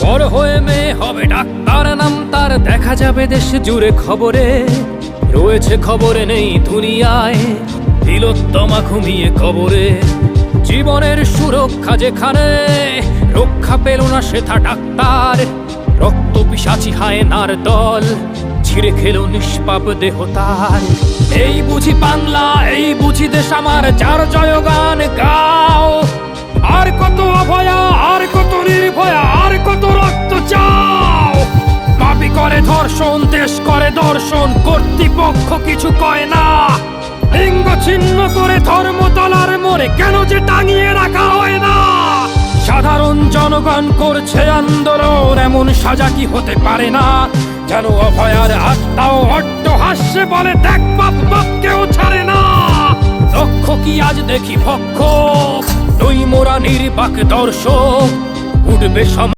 বড় হয়ে মেয়ে হবে ডাক্তার, নাম তার দেখা যাবে দেশ জুড়ে খবরে। রয়েছে খবরে নেই দুনিয়ায়, তিলোত্তমা ঘুমিয়ে কবরে। জীবনের সুরক্ষা যেখানে, রক্ষা পেল না সেথা ডাক্তার। রক্ত পিশাচি হায়নার দল, ছিঁড়ে খেলো নিষ্পাপ দেহ তার। এই বুঝি বাংলা, এই বুঝি দেশ আমার, যার জয়গান গাও। আর কত অভয়া, আর কত নির্ভয়া, আর কত রক্ত চাও। পাপী করে ধর্ষণ, দেশ করে দর্শন, কর্তৃপক্ষ কিছু কয় না। লিঙ্গ ছিন্ন করে ধর্মতলার মোড়ে কেন যে টাঙিয়ে রাখা হয় না। সাধারণ জনগণ করছে আন্দোলন, এমন সাজা কি হতে পারে না। যেন অভয়ার আত্মাও অট্টহাস্যে বলে, দেখ বাপ বাপকেও ছাড়ে না। লক্ষ্য কি আজ দেখি ভক্ষ, নই মোরা নির্বাক দর্শক। উঠবে